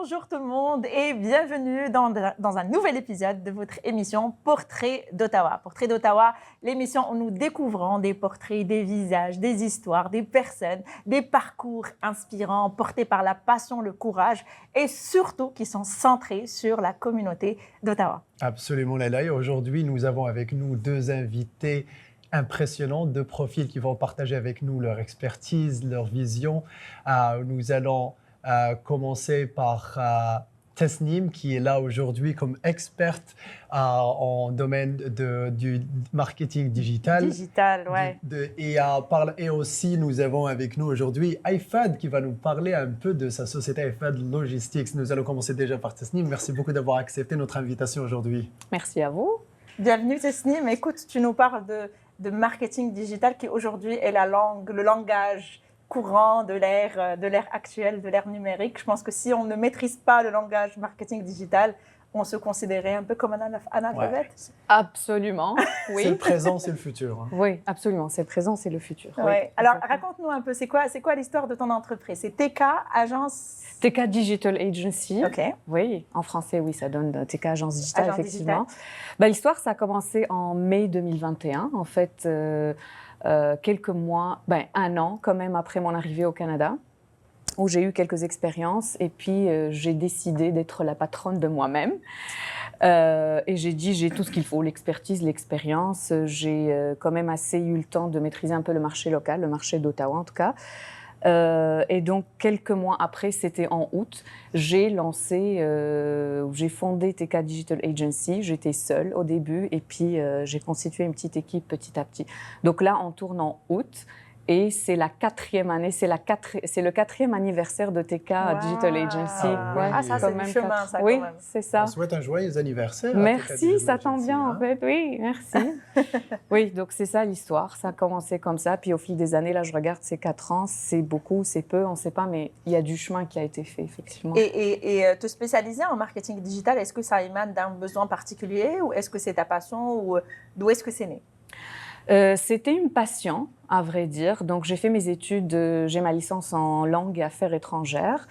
Bonjour tout le monde et bienvenue dans un nouvel épisode de votre émission Portrait d'Ottawa. Portrait d'Ottawa, l'émission où nous découvrons des portraits, des visages, des histoires, des personnes, des parcours inspirants portés par la passion, le courage et surtout qui sont centrés sur la communauté d'Ottawa. Absolument, Laila. Et aujourd'hui, nous avons avec nous deux invités impressionnants, deux profils qui vont partager avec nous leur expertise, leur vision. Nous allons commencer par Tasnim, qui est là aujourd'hui comme experte en domaine du marketing digital. Digital, ouais. Et aussi, nous avons avec nous aujourd'hui Aifad, qui va nous parler un peu de sa société Aifad Logistics. Nous allons commencer déjà par Tasnim. Merci beaucoup d'avoir accepté notre invitation aujourd'hui. Merci à vous. Bienvenue Tasnim. Écoute, tu nous parles de marketing digital qui aujourd'hui est le langage courant de l'ère actuelle, de l'ère numérique. Je pense que si on ne maîtrise pas le langage marketing digital, on se considérait un peu comme un analphabète. Ouais. Absolument, oui. C'est le présent, c'est le futur. Oui, absolument. C'est le présent, c'est le futur. Ouais. Oui. Alors, raconte-nous un peu, c'est quoi l'histoire de ton entreprise? C'est TK, agence... TK Digital Agency. OK. Oui, en français, oui, ça donne TK Agence Digitale, Agence effectivement. digitale. L'histoire, ça a commencé en mai 2021. En fait, quelques mois, un an quand même après mon arrivée au Canada, où j'ai eu quelques expériences et puis j'ai décidé d'être la patronne de moi-même. Et j'ai dit, j'ai tout ce qu'il faut, l'expertise, l'expérience. J'ai quand même assez eu le temps de maîtriser un peu le marché local, le marché d'Ottawa en tout cas. Et donc, quelques mois après, c'était en août, j'ai fondé TK Digital Agency. J'étais seule au début et puis j'ai constitué une petite équipe petit à petit. Donc là, on tourne en août. Et c'est la 4e année, c'est le 4e anniversaire de TK Digital Agency. Ouais, ça, c'est du chemin, ça, oui, quand même. c'est ça. On souhaite un joyeux anniversaire. Merci, ça tombe bien, en fait. Oui, merci. Oui, donc c'est ça l'histoire. Ça a commencé comme ça. Puis au fil des années, là, je regarde ces 4 ans. C'est beaucoup, c'est peu, on ne sait pas, mais il y a du chemin qui a été fait, effectivement. Et te spécialiser en marketing digital, est-ce que ça émane d'un besoin particulier ou est-ce que c'est ta passion ou d'où est-ce que c'est né? C'était une passion, à vrai dire. Donc, j'ai fait mes études, j'ai ma licence en langue et affaires étrangères.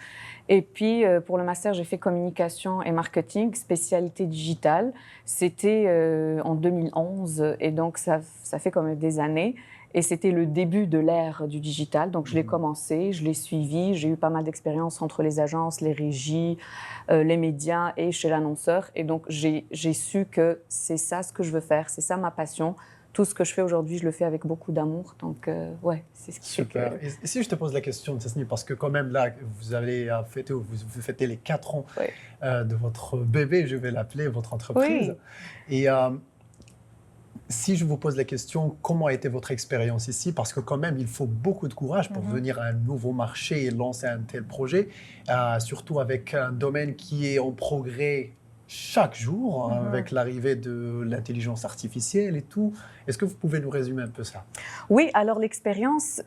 Et puis, pour le master, j'ai fait communication et marketing, spécialité digitale. C'était en 2011 et donc ça fait quand même des années. Et c'était le début de l'ère du digital. Donc, je l'ai commencé, je l'ai suivi. J'ai eu pas mal d'expériences entre les agences, les régies, les médias et chez l'annonceur. Et donc, j'ai su que c'est ça ce que je veux faire, c'est ça ma passion. Tout ce que je fais aujourd'hui, je le fais avec beaucoup d'amour. Donc, ouais, c'est ce qui Super. fait que... Et si je te pose la question, Tasnim, parce que quand même là, vous allez fêter, vous fêtez les 4 ans de votre bébé, je vais l'appeler, votre entreprise. Oui. Et si je vous pose la question, comment a été votre expérience ici? Parce que quand même, il faut beaucoup de courage pour venir à un nouveau marché et lancer un tel projet, surtout avec un domaine qui est en progrès chaque jour, avec l'arrivée de l'intelligence artificielle et tout. Est-ce que vous pouvez nous résumer un peu ça? Oui, alors l'expérience,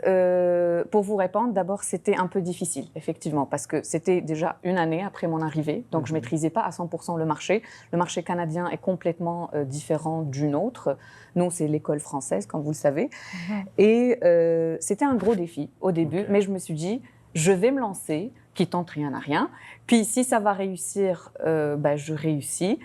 pour vous répondre, d'abord, c'était un peu difficile, effectivement, parce que c'était déjà une année après mon arrivée, donc je ne maîtrisais pas à 100% le marché. Le marché canadien est complètement différent du nôtre. Nous, c'est l'école française, comme vous le savez. Et c'était un gros défi au début, mais je me suis dit, je vais me lancer, qui tente rien à rien. Puis si ça va réussir, je réussis.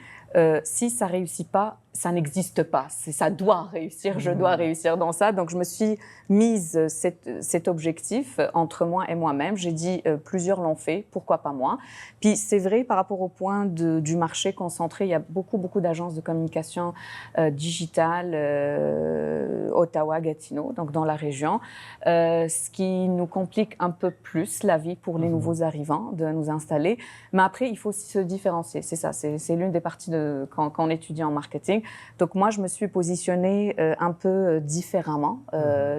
Si ça réussit pas, ça n'existe pas. Ça doit réussir, je dois réussir dans ça. Donc je me suis mise cet objectif entre moi et moi-même. J'ai dit plusieurs l'ont fait, pourquoi pas moi. Puis c'est vrai par rapport au point du marché concentré, il y a beaucoup d'agences de communication digitale, Ottawa, Gatineau, donc dans la région, ce qui nous complique un peu plus la vie pour les nouveaux arrivants de nous installer. Mais après, il faut aussi se différencier. C'est ça, c'est l'une des parties quand on étudie en marketing. Donc moi, je me suis positionnée un peu différemment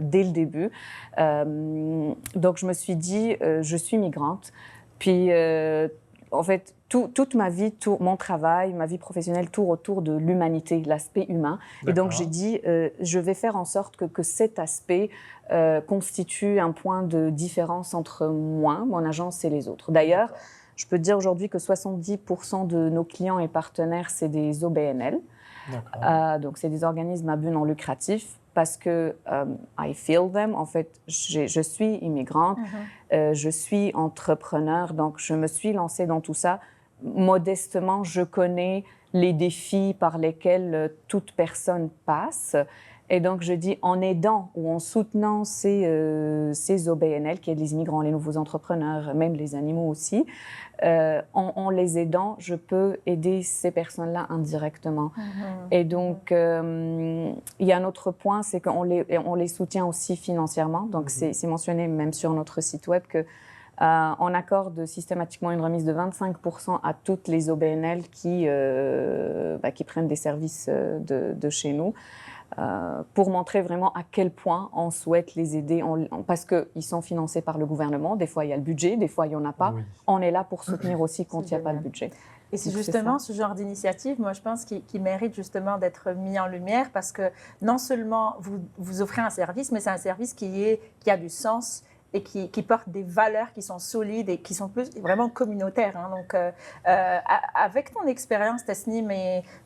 dès le début. Donc je me suis dit, je suis migrante. Puis en fait, toute ma vie, mon travail, ma vie professionnelle tourne autour de l'humanité, l'aspect humain. Et donc j'ai dit, je vais faire en sorte que cet aspect constitue un point de différence entre moi, mon agence et les autres. D'ailleurs, je peux dire aujourd'hui que 70% de nos clients et partenaires, c'est des OBNL. Donc, c'est des organismes à but non lucratif. parce que I feel them. En fait, je suis immigrante, je suis entrepreneur, donc je me suis lancée dans tout ça. Modestement, je connais les défis par lesquels toute personne passe. Et donc, je dis, en aidant ou en soutenant ces OBNL, qui aident les immigrants, les nouveaux entrepreneurs, même les animaux aussi, en les aidant, je peux aider ces personnes-là indirectement. Et donc, il y a un autre point, c'est qu'on les soutient aussi financièrement. Donc, c'est mentionné même sur notre site web que on accorde systématiquement une remise de 25% à toutes les OBNL qui prennent des services de chez nous. Pour montrer vraiment à quel point on souhaite les aider, parce qu'ils sont financés par le gouvernement. Des fois, il y a le budget, des fois, il n'y en a pas. Oui. On est là pour soutenir aussi quand il n'y a pas le budget. Et c'est justement ce genre d'initiative, moi, je pense, qui mérite justement d'être mis en lumière, parce que non seulement vous offrez un service, mais c'est un service qui a du sens et qui porte des valeurs qui sont solides et qui sont plus vraiment communautaires. Hein. Donc, avec ton expérience, Tasnim,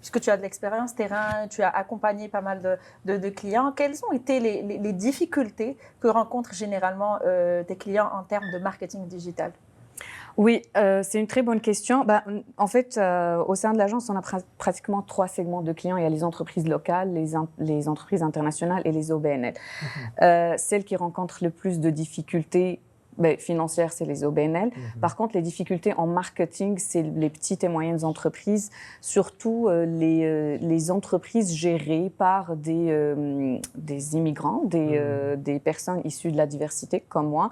puisque tu as de l'expérience terrain, tu as accompagné pas mal de clients, quelles ont été les difficultés que rencontrent généralement tes clients en termes de marketing digital ? Oui, c'est une très bonne question. En fait, au sein de l'agence, on a pratiquement 3 segments de clients. Il y a les entreprises locales, les entreprises internationales et les OBNL. Celles qui rencontrent le plus de difficultés financières, c'est les OBNL. Par contre, les difficultés en marketing, c'est les petites et moyennes entreprises, surtout les entreprises gérées par des immigrants, des personnes issues de la diversité, comme moi.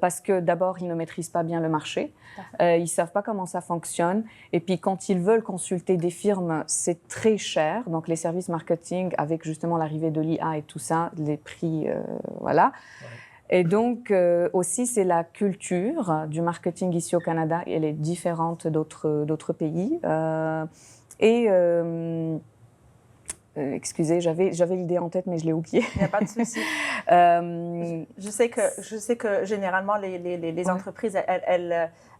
Parce que d'abord, ils ne maîtrisent pas bien le marché, ils ne savent pas comment ça fonctionne. Et puis, quand ils veulent consulter des firmes, c'est très cher. Donc, les services marketing, avec justement l'arrivée de l'IA et tout ça, les prix, voilà. Ouais. Et donc, aussi, c'est la culture du marketing ici au Canada. Elle est différente d'autres pays. Excusez, j'avais l'idée en tête, mais je l'ai oubliée. Il n'y a pas de souci. Je sais que généralement, les entreprises,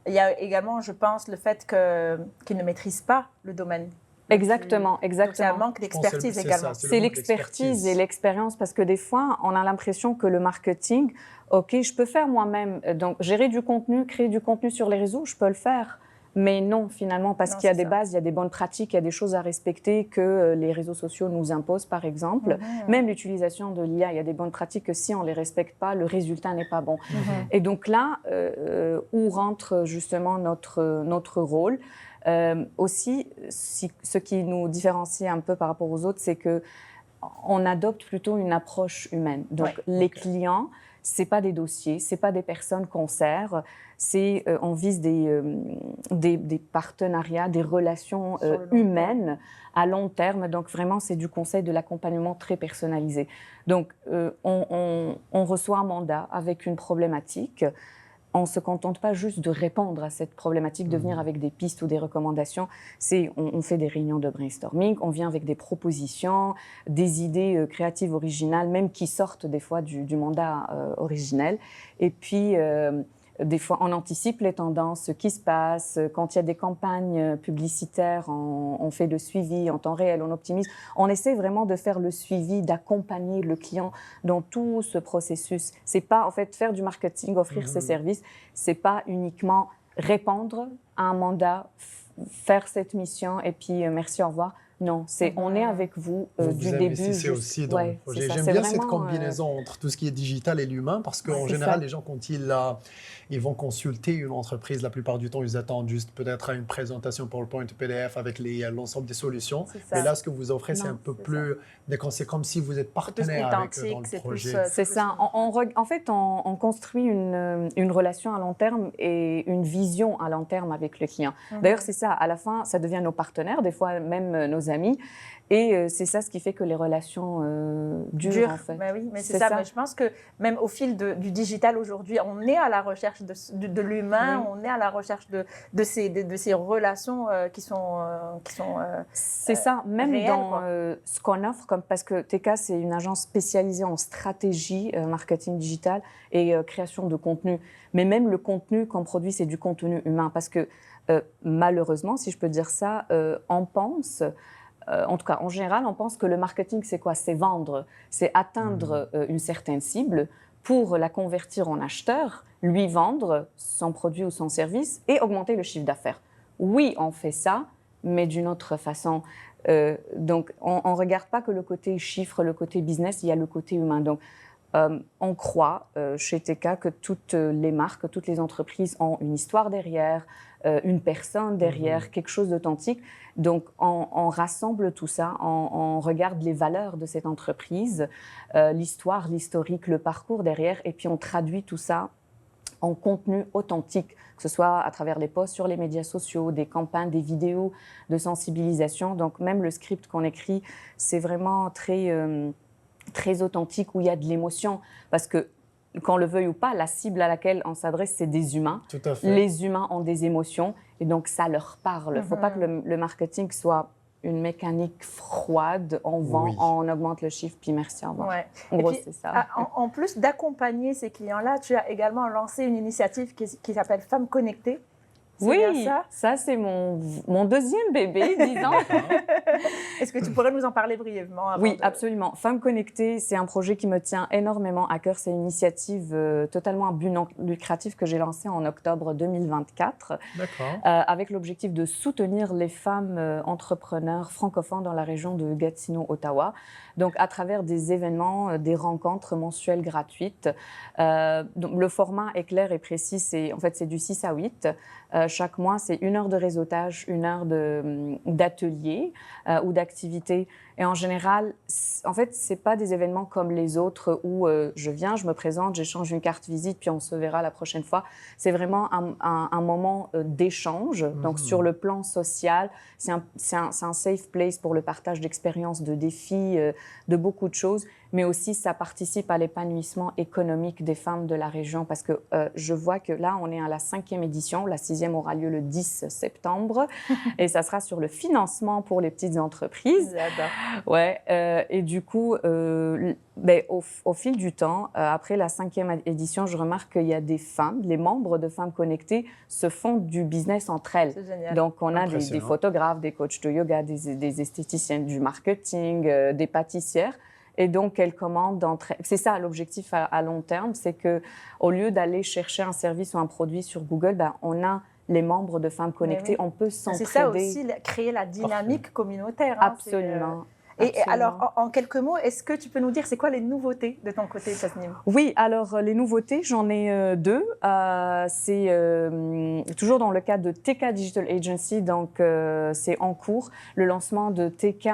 il y a également, je pense, le fait qu'ils ne maîtrisent pas le domaine. Exactement. Donc, il y a un manque d'expertise également. C'est l'expertise et l'expérience, parce que des fois, on a l'impression que le marketing, OK, je peux faire moi-même. Donc, gérer du contenu, créer du contenu sur les réseaux, je peux le faire. Mais non, finalement, parce qu'il y a des bases, il y a des bonnes pratiques, il y a des choses à respecter que les réseaux sociaux nous imposent, par exemple. Même l'utilisation de l'IA, il y a des bonnes pratiques que si on ne les respecte pas, le résultat n'est pas bon. Et donc là, où rentre justement notre rôle. Aussi, ce qui nous différencie un peu par rapport aux autres, c'est qu'on adopte plutôt une approche humaine. Donc, les clients, ce n'est pas des dossiers, ce n'est pas des personnes qu'on sert, on vise des partenariats, des relations humaines à long terme. Donc, vraiment, c'est du conseil, de l'accompagnement très personnalisé. Donc, on reçoit un mandat avec une problématique. On ne se contente pas juste de répondre à cette problématique, de venir avec des pistes ou des recommandations. On fait des réunions de brainstorming, on vient avec des propositions, des idées créatives originales, même qui sortent des fois du mandat originel. Et puis, des fois, on anticipe les tendances, ce qui se passe. Quand il y a des campagnes publicitaires, on fait le suivi en temps réel, on optimise. On essaie vraiment de faire le suivi, d'accompagner le client dans tout ce processus. C'est pas, en fait, faire du marketing, offrir ses services, c'est pas uniquement répondre à un mandat, faire cette mission et puis merci, au revoir. Non, on est avec vous du début. Vous investissez aussi dans le projet. J'aime bien cette combinaison entre tout ce qui est digital et l'humain, parce qu'en général, les gens, quand ils vont consulter une entreprise, la plupart du temps, ils attendent juste peut-être une présentation PowerPoint, PDF avec l'ensemble des solutions. Mais là, ce que vous offrez, c'est un peu plus... C'est comme si vous êtes partenaire avec eux dans le projet. C'est ça. En fait, on construit une relation à long terme et une vision à long terme avec le client. D'ailleurs, c'est ça. À la fin, ça devient nos partenaires, des fois même nos amis. Et c'est ça ce qui fait que les relations durent, en fait. Ben oui, mais c'est ça. Mais je pense que même au fil du digital aujourd'hui, on est à la recherche de l'humain, on est à la recherche de ces relations qui sont c'est ça, même réelles, dans ce qu'on offre, parce que TK, c'est une agence spécialisée en stratégie marketing digital et création de contenu. Mais même le contenu qu'on produit, c'est du contenu humain. Parce que malheureusement, si je peux dire ça, on pense en tout cas, en général, on pense que le marketing, c'est quoi? C'est vendre, c'est atteindre une certaine cible pour la convertir en acheteur, lui vendre son produit ou son service et augmenter le chiffre d'affaires. Oui, on fait ça, mais d'une autre façon. Donc, on ne regarde pas que le côté chiffre, le côté business, il y a le côté humain. Donc, on croit chez TK que toutes les marques, toutes les entreprises ont une histoire derrière, une personne derrière, quelque chose d'authentique. Donc, on rassemble tout ça, on regarde les valeurs de cette entreprise, l'histoire, l'historique, le parcours derrière, et puis on traduit tout ça en contenu authentique, que ce soit à travers des posts sur les médias sociaux, des campagnes, des vidéos de sensibilisation. Donc, même le script qu'on écrit, c'est vraiment très authentique, où il y a de l'émotion. Parce que, qu'on le veuille ou pas, la cible à laquelle on s'adresse, c'est des humains. Tout à fait. Les humains ont des émotions, et donc ça leur parle. Il ne faut pas que le marketing soit une mécanique froide, on vend, on augmente le chiffre, puis merci, au revoir. Ouais. En gros, c'est ça. En plus d'accompagner ces clients-là, tu as également lancé une initiative qui s'appelle Femmes Connectées. Oui, bien ça c'est mon deuxième bébé, disons. Est-ce que tu pourrais nous en parler brièvement? Oui, absolument. Femmes Connectées, c'est un projet qui me tient énormément à cœur. C'est une initiative totalement à but non lucratif que j'ai lancée en octobre 2024. D'accord. Avec l'objectif de soutenir les femmes entrepreneurs francophones dans la région de Gatineau-Ottawa. Donc, à travers des événements, des rencontres mensuelles gratuites. Donc, le format est clair et précis. C'est du 6 à 8. Chaque mois, c'est 1 heure de réseautage, 1 heure d'atelier ou d'activité. Et en général, en fait, ce n'est pas des événements comme les autres où je viens, je me présente, j'échange une carte visite, puis on se verra la prochaine fois. C'est vraiment un moment d'échange. Donc, sur le plan social, c'est un safe place pour le partage d'expériences, de défis, de beaucoup de choses. Mais aussi, ça participe à l'épanouissement économique des femmes de la région, parce que je vois que là, on est à la 5e édition. La 6e aura lieu le 10 septembre et ça sera sur le financement pour les petites entreprises. J'adore. Ouais, et du coup, au fil du temps, après la 5e édition, je remarque qu'il y a des femmes, les membres de Femmes Connectées se font du business entre elles. C'est génial. Donc, on a des photographes, des coachs de yoga, des esthéticiennes du marketing, des pâtissières. Et donc, elles commandent d'entre elles. C'est ça l'objectif à long terme, c'est qu'au lieu d'aller chercher un service ou un produit sur Google, on a les membres de Femmes Connectées, on peut s'entraider. C'est ça aussi, créer la dynamique communautaire. Absolument. Et alors, en quelques mots, est-ce que tu peux nous dire c'est quoi les nouveautés de ton côté, Tasnim? Oui, alors les nouveautés, j'en ai deux. C'est toujours dans le cadre de TK Digital Agency, donc c'est en cours le lancement de TK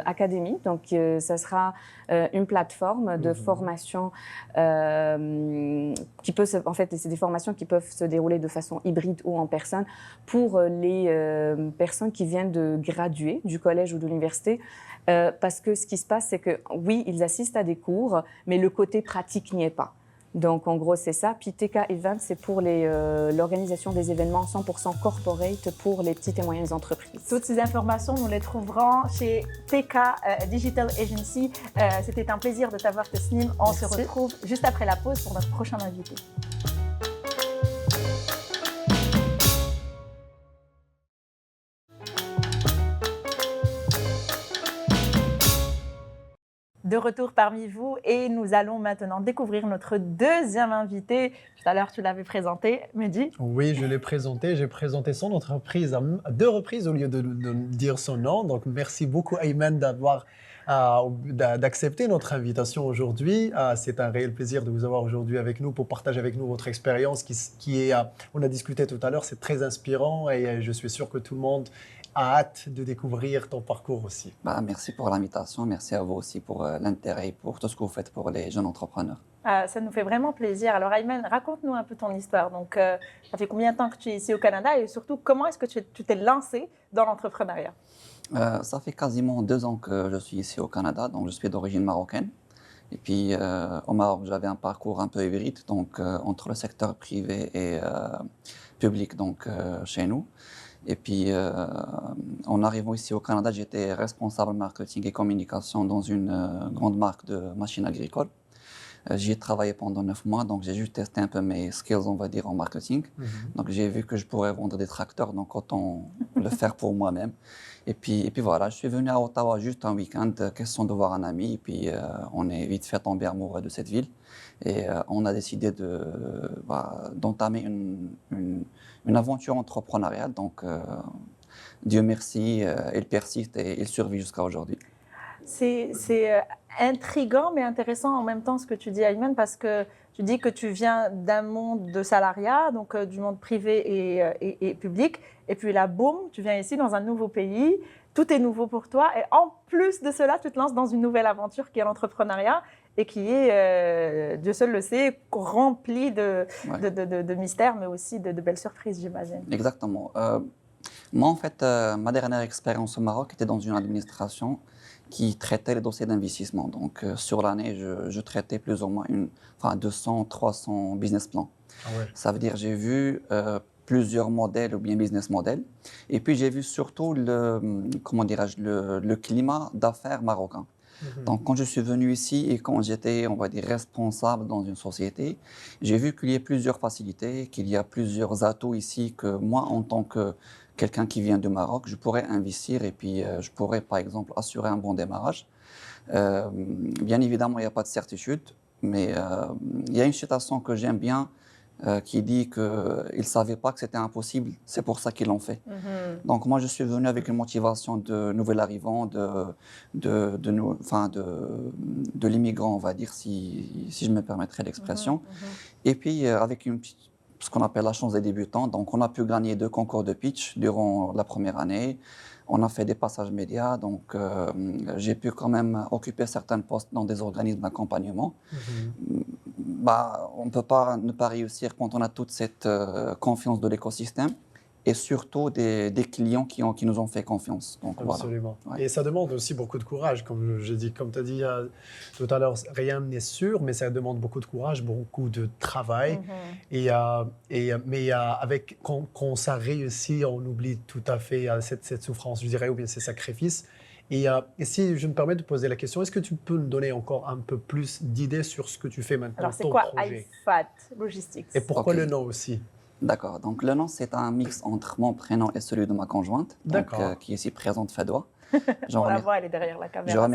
Academy. Donc ça sera une plateforme de formation qui peut, en fait, c'est des formations qui peuvent se dérouler de façon hybride ou en personne pour les personnes qui viennent de graduer du collège ou de l'université. Parce que ce qui se passe, c'est que oui, ils assistent à des cours, mais le côté pratique n'y est pas. Donc, en gros, c'est ça. Puis TK Event, c'est pour l'organisation des événements 100% corporate pour les petites et moyennes entreprises. Toutes ces informations, nous les trouverons chez TK Digital Agency. C'était un plaisir de t'avoir, Tasnim. On se retrouve juste après la pause pour notre prochain invité. De retour parmi vous et nous allons maintenant découvrir notre deuxième invité. Tout à l'heure, tu l'avais présenté, Mehdi. Oui, je l'ai présenté. J'ai présenté son entreprise à 2 reprises au lieu de dire son nom. Donc, merci beaucoup, Ayman, d'accepter notre invitation aujourd'hui. C'est un réel plaisir de vous avoir aujourd'hui avec nous pour partager avec nous votre expérience on a discuté tout à l'heure, c'est très inspirant et je suis sûr que tout le monde a hâte de découvrir ton parcours aussi. Merci pour l'invitation, merci à vous aussi pour l'intérêt et pour tout ce que vous faites pour les jeunes entrepreneurs. Ça nous fait vraiment plaisir. Alors Ayman, raconte-nous un peu ton histoire. Donc, ça fait combien de temps que tu es ici au Canada et surtout, comment est-ce que tu t'es lancé dans l'entrepreneuriat? Ça fait quasiment 2 ans que je suis ici au Canada, donc je suis d'origine marocaine. Et puis au Maroc, j'avais un parcours un peu hybride, donc entre le secteur privé et public, donc chez nous. Et puis, en arrivant ici au Canada, j'étais responsable marketing et communication dans une grande marque de machines agricoles. J'y ai travaillé pendant 9 mois, donc j'ai juste testé un peu mes skills, on va dire, en marketing. Donc j'ai vu que je pourrais vendre des tracteurs, donc autant le faire pour moi-même. Et puis voilà, je suis venu à Ottawa juste un week-end, question de voir un ami, et puis on est vite fait tomber amoureux de cette ville. Et on a décidé d'entamer une aventure entrepreneuriale. Donc Dieu merci, il persiste et il survit jusqu'à aujourd'hui. C'est intriguant mais intéressant en même temps ce que tu dis, Ayman, parce que tu dis que tu viens d'un monde de salariat, donc du monde privé et public, et puis là, boum, tu viens ici dans un nouveau pays, tout est nouveau pour toi, et en plus de cela, tu te lances dans une nouvelle aventure qui est l'entrepreneuriat, et qui est, Dieu seul le sait, remplie de mystères, mais aussi de belles surprises, j'imagine. Exactement. Moi, en fait, ma dernière expérience au Maroc était dans une administration qui traitait les dossiers d'investissement. Donc, sur l'année, je traitais plus ou moins 200, 300 business plans. Ah ouais. Ça veut dire j'ai vu plusieurs modèles ou bien business models. Et puis, j'ai vu surtout le climat d'affaires marocain. Donc, quand je suis venu ici et quand j'étais, on va dire, responsable dans une société, j'ai vu qu'il y a plusieurs facilités, qu'il y a plusieurs atouts ici que moi, en tant que quelqu'un qui vient du Maroc, je pourrais investir et puis je pourrais, par exemple, assurer un bon démarrage. Bien évidemment, il n'y a pas de certitude, mais il y a une citation que j'aime bien qui dit qu'ils ne savaient pas que c'était impossible, c'est pour ça qu'ils l'ont fait. Donc moi, je suis venu avec une motivation de nouvel arrivant, de l'immigrant, on va dire, si je me permettrais l'expression. Et puis avec ce qu'on appelle la chance des débutants. Donc on a pu gagner 2 concours de pitch durant la première année. On a fait des passages médias, donc j'ai pu quand même occuper certains postes dans des organismes d'accompagnement. On ne peut pas ne pas réussir quand on a toute cette confiance de l'écosystème et surtout des clients qui nous ont fait confiance. Donc, absolument. Voilà. Ouais. Et ça demande aussi beaucoup de courage. Comme tu as dit tout à l'heure, rien n'est sûr, mais ça demande beaucoup de courage, beaucoup de travail. Quand ça réussit, on oublie tout à fait cette souffrance, je dirais, ou bien ces sacrifices. Et si je me permets de poser la question, est-ce que tu peux nous donner encore un peu plus d'idées sur ce que tu fais maintenant? Alors, c'est quoi IFAT Logistics? Et pourquoi le nom aussi? D'accord. Donc, le nom, c'est un mix entre mon prénom et celui de ma conjointe, qui est ici présente, Fedwa. On la voit, elle est derrière la caméra.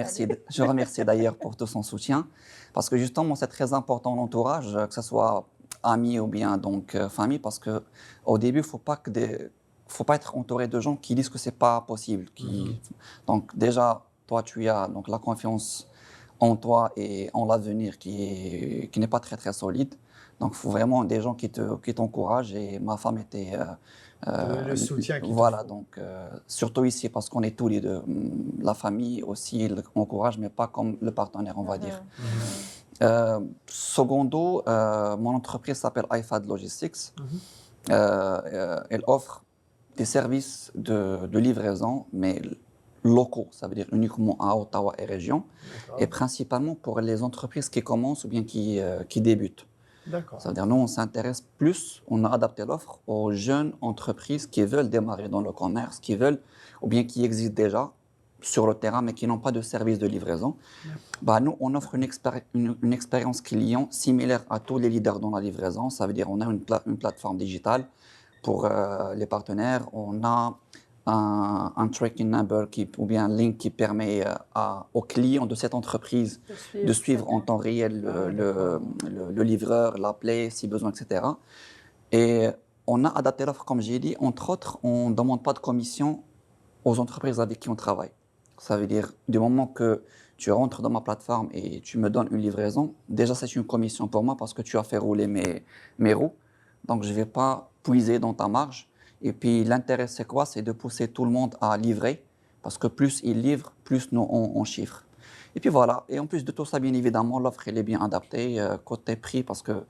Je remercie d'ailleurs pour tout son soutien, parce que justement, c'est très important l'entourage, que ce soit amis ou bien donc famille, parce qu'au début, il ne faut pas être entouré de gens qui disent que ce n'est pas possible. Donc déjà, toi, tu as donc, la confiance en toi et en l'avenir qui n'est pas très, très solide. Donc, il faut vraiment des gens qui t'encouragent. Et ma femme était... le soutien qu'il Voilà, faut. donc surtout ici, parce qu'on est tous les deux. La famille aussi l'encourage, mais pas comme le partenaire, on va dire. Secondo, mon entreprise s'appelle IFAT Logistics. Elle offre des services de livraison, mais locaux, ça veut dire uniquement à Ottawa et région, et principalement pour les entreprises qui commencent ou bien qui débutent. Ça veut dire nous, on s'intéresse plus, on a adapté l'offre aux jeunes entreprises qui veulent démarrer dans le commerce, qui veulent, ou bien qui existent déjà sur le terrain, mais qui n'ont pas de service de livraison. Nous, on offre une expérience client similaire à tous les leaders dans la livraison. Ça veut dire on a une plateforme digitale pour les partenaires, on a un tracking number ou bien un link qui permet aux clients de cette entreprise de suivre en temps réel le livreur, l'appeler si besoin, etc. Et on a adapté l'offre, comme j'ai dit, entre autres, on ne demande pas de commission aux entreprises avec qui on travaille. Ça veut dire, du moment que tu rentres dans ma plateforme et tu me donnes une livraison, déjà c'est une commission pour moi parce que tu as fait rouler mes roues. Donc je ne vais pas puiser dans ta marge. Et puis l'intérêt, c'est quoi? C'est de pousser tout le monde à livrer, parce que plus ils livrent, plus nous on chiffre. Et puis voilà. Et en plus de tout ça, bien évidemment, l'offre elle est bien adaptée côté prix, parce que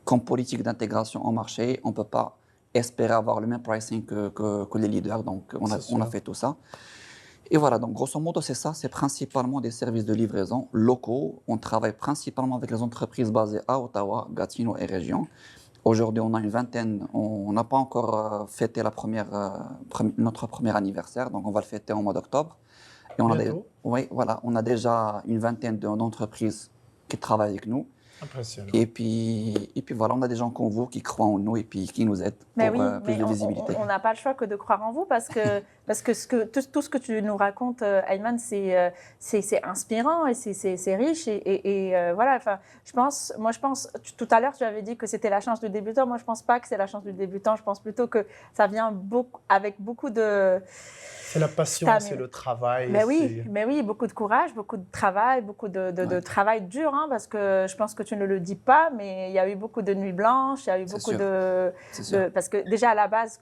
comme politique d'intégration en marché, on ne peut pas espérer avoir le même pricing que les leaders. Donc on a fait tout ça. Et voilà, donc grosso modo, c'est ça. C'est principalement des services de livraison locaux. On travaille principalement avec les entreprises basées à Ottawa, Gatineau et région. Aujourd'hui, on a une vingtaine. On n'a pas encore fêté notre premier anniversaire, donc on va le fêter en mois d'octobre. Et on a déjà une vingtaine d'entreprises qui travaillent avec nous. Impressionnant. Et puis voilà, on a des gens comme vous qui croient en nous et puis qui nous aident Mais pour oui, plus mais de visibilité. on n'a pas le choix que de croire en vous parce que, tout ce que tu nous racontes, Ayman, c'est inspirant et c'est riche. Voilà, enfin, je pense, tout à l'heure, tu avais dit que c'était la chance du débutant. Moi, je ne pense pas que c'est la chance du débutant. Je pense plutôt que ça vient avec beaucoup de. C'est la passion, stamina. c'est le travail. Mais oui, beaucoup de courage, beaucoup de travail, beaucoup de travail dur, hein, parce que je pense que tu ne le dis pas, mais il y a eu beaucoup de nuits blanches, il y a eu C'est beaucoup sûr. parce que déjà à la base,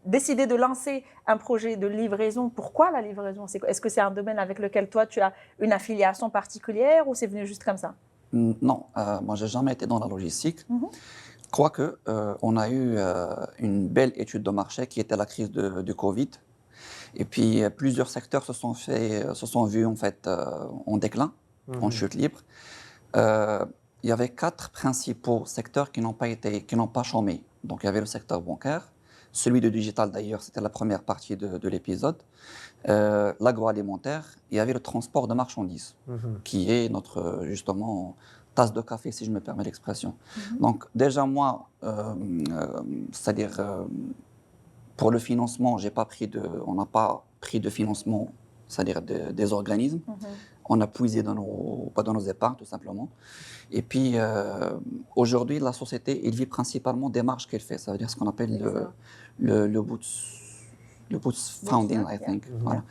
décider de lancer un projet de livraison, pourquoi la livraison? Est-ce que c'est un domaine avec lequel toi tu as une affiliation particulière ou c'est venu juste comme ça? Non, moi, j'ai jamais été dans la logistique. Quoique, on a eu une belle étude de marché qui était la crise du Covid. Et puis, plusieurs secteurs se sont vus en fait en déclin, en chute libre. Il y avait 4 principaux secteurs qui n'ont pas chômé. Donc, il y avait le secteur bancaire, celui du digital d'ailleurs, c'était la première partie de l'épisode, l'agroalimentaire, il y avait le transport de marchandises, qui est notre, justement, tasse de café, si je me permets l'expression. Donc, déjà, moi, c'est-à-dire, pour le financement, on n'a pas pris de financement, c'est-à-dire des organismes. On a puisé dans nos épargnes, tout simplement. Et puis, aujourd'hui, la société, elle vit principalement des marges qu'elle fait. Ça veut dire ce qu'on appelle le bootstrapping, I think. Voilà.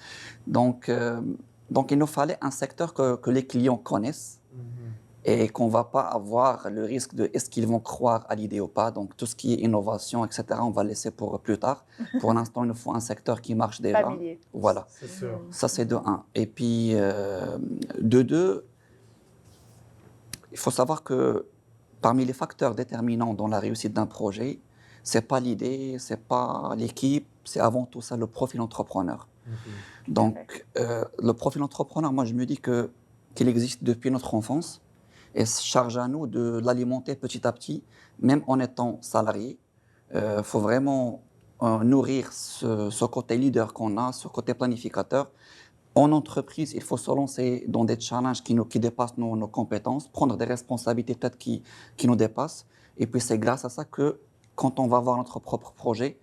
Donc, il nous fallait un secteur que les clients connaissent et qu'on ne va pas avoir le risque de est-ce qu'ils vont croire à l'idée ou pas. Donc, tout ce qui est innovation, etc., on va laisser pour plus tard. Pour l'instant, il nous faut un secteur qui marche déjà. Familier. Voilà. C'est sûr. Ça, c'est de 1. Et puis, de 2, il faut savoir que parmi les facteurs déterminants dans la réussite d'un projet, ce n'est pas l'idée, ce n'est pas l'équipe, c'est avant tout ça le profil entrepreneur. Donc, le profil entrepreneur, moi, je me dis qu'il existe depuis notre enfance et charge à nous de l'alimenter petit à petit, même en étant salarié. Il faut vraiment nourrir ce côté leader qu'on a, ce côté planificateur. En entreprise, il faut se lancer dans des challenges qui dépassent nos compétences, prendre des responsabilités peut-être qui nous dépassent. Et puis, c'est grâce à ça que quand on va avoir notre propre projet,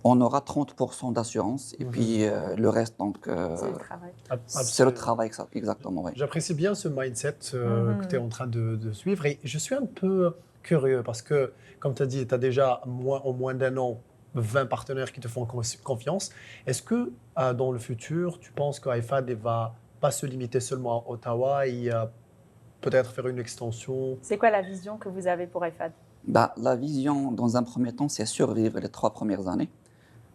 on aura 30% d'assurance et puis le reste, donc, C'est le travail. c'est le travail, exactement. Oui. J'apprécie bien ce mindset que tu es en train de suivre et je suis un peu curieux parce que, comme tu as dit, tu as déjà en moins d'un an 20 partenaires qui te font confiance. Est-ce que dans le futur, tu penses qu'IFAD ne va pas se limiter seulement à Ottawa et peut-être faire une extension? C'est quoi la vision que vous avez pour IFAD? La vision, dans un premier temps, c'est survivre les 3 premières années.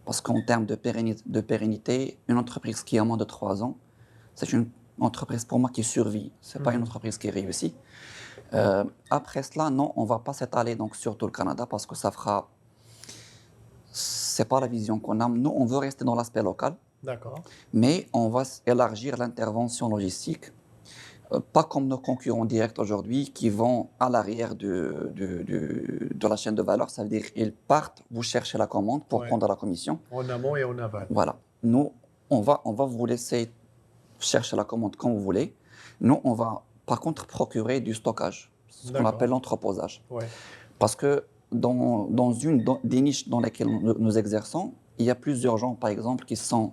Parce qu'en termes de pérennité, une entreprise qui a moins de 3 ans, c'est une entreprise pour moi qui survit. Ce n'est pas une entreprise qui réussit. Après cela, non, on ne va pas s'étaler donc, sur tout le Canada parce que ça fera... Ce n'est pas la vision qu'on a. Nous, on veut rester dans l'aspect local. D'accord. Mais on va élargir l'intervention logistique. Pas comme nos concurrents directs aujourd'hui qui vont à l'arrière de la chaîne de valeur. Ça veut dire qu'ils partent, vous cherchez la commande pour prendre la commission. En amont et en aval. Voilà. Nous, on va vous laisser chercher la commande quand vous voulez. Nous, on va par contre procurer du stockage, ce qu'on appelle l'entreposage. Ouais. Parce que dans une des niches dans lesquelles nous exerçons, il y a plusieurs gens, par exemple, qui sont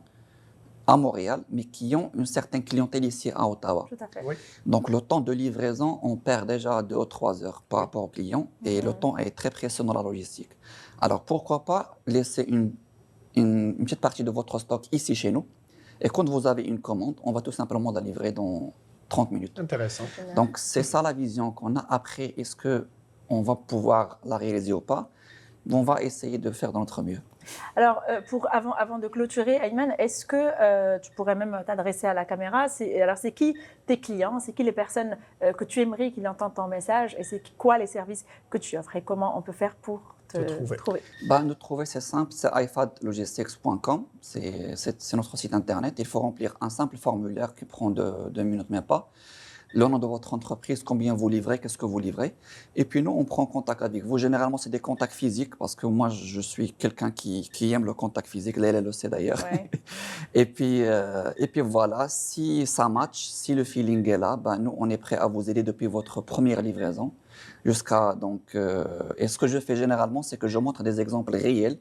à Montréal, mais qui ont une certaine clientèle ici à Ottawa. Tout à fait. Oui. Donc, le temps de livraison, on perd déjà 2 ou 3 heures par rapport aux clients et le temps est très précieux dans la logistique. Alors, pourquoi pas laisser une petite partie de votre stock ici chez nous et quand vous avez une commande, on va tout simplement la livrer dans 30 minutes. Intéressant. Donc, c'est ça la vision qu'on a. Après, est-ce qu'on va pouvoir la réaliser ou pas? On va essayer de faire de notre mieux. Alors, avant de clôturer, Ayman, est-ce que tu pourrais même t'adresser à la caméra? Alors, c'est qui tes clients? C'est qui les personnes que tu aimerais qu'ils entendent ton message? Et c'est quoi les services que tu offres? Et comment on peut faire pour te trouver? Nous trouver, c'est simple, c'est ifadlogistics.com. C'est notre site internet. Il faut remplir un simple formulaire qui prend 2 minutes, même pas. le nom de votre entreprise, combien vous livrez, qu'est-ce que vous livrez. Et puis nous, on prend contact avec vous. Généralement, c'est des contacts physiques parce que moi, je suis quelqu'un qui aime le contact physique. Léla le sait d'ailleurs. Ouais. Et puis voilà, si ça match, si le feeling est là, ben nous, on est prêt à vous aider depuis votre première livraison jusqu'à donc. Et ce que je fais généralement, c'est que je montre des exemples réels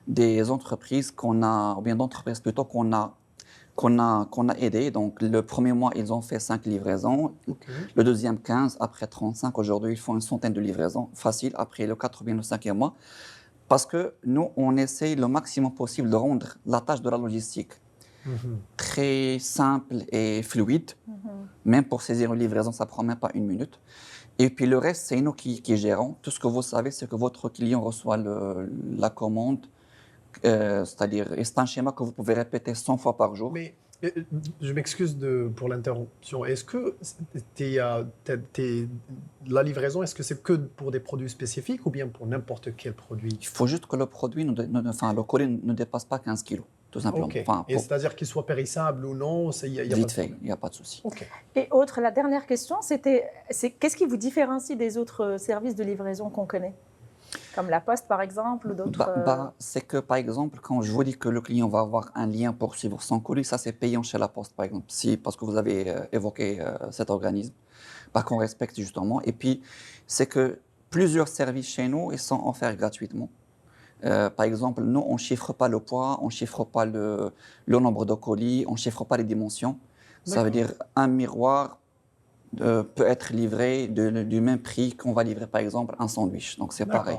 des entreprises qu'on a, ou bien d'entreprises plutôt qu'on a aidées. Donc le premier mois, ils ont fait 5 livraisons, le deuxième 15, après 35. Aujourd'hui, ils font une centaine de livraisons faciles après le 4 ou bien le 5e mois. Parce que nous, on essaye le maximum possible de rendre la tâche de la logistique très simple et fluide. Même pour saisir une livraison, ça ne prend même pas 1 minute. Et puis le reste, c'est nous qui gérons. Tout ce que vous savez, c'est que votre client reçoit la commande. C'est-à-dire, c'est un schéma que vous pouvez répéter 100 fois par jour. Mais je m'excuse pour l'interruption. Est-ce que la livraison, est-ce que c'est que pour des produits spécifiques ou bien pour n'importe quel produit? Il faut juste que le produit, le colis ne dépasse pas 15 kilos, tout simplement. Okay. Enfin, et c'est-à-dire qu'il soit périssable ou non, vite fait, il n'y a pas de souci. Okay. Et autre, la dernière question, c'est qu'est-ce qui vous différencie des autres services de livraison qu'on connaît? Comme la Poste, par exemple, ou d'autres c'est que, par exemple, quand je vous dis que le client va avoir un lien pour suivre son colis, ça, c'est payant chez la Poste, par exemple, parce que vous avez évoqué cet organisme, qu'on respecte justement. Et puis, c'est que plusieurs services chez nous, ils sont offerts gratuitement. Par exemple, nous, on ne chiffre pas le poids, on ne chiffre pas le nombre de colis, on ne chiffre pas les dimensions. Ça veut dire un miroir peut être livré du même prix qu'on va livrer, par exemple, un sandwich. Donc, c'est pareil.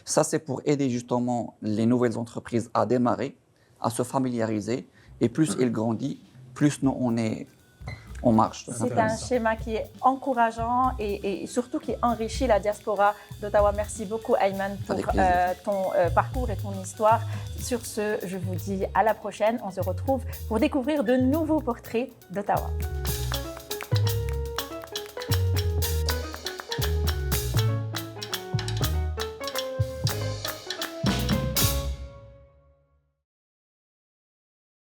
Ça, c'est pour aider justement les nouvelles entreprises à démarrer, à se familiariser. Et plus ils grandissent, plus nous, on marche. C'est un schéma qui est encourageant et surtout qui enrichit la diaspora d'Ottawa. Merci beaucoup, Ayman, pour ton parcours et ton histoire. Sur ce, je vous dis à la prochaine. On se retrouve pour découvrir de nouveaux portraits d'Ottawa.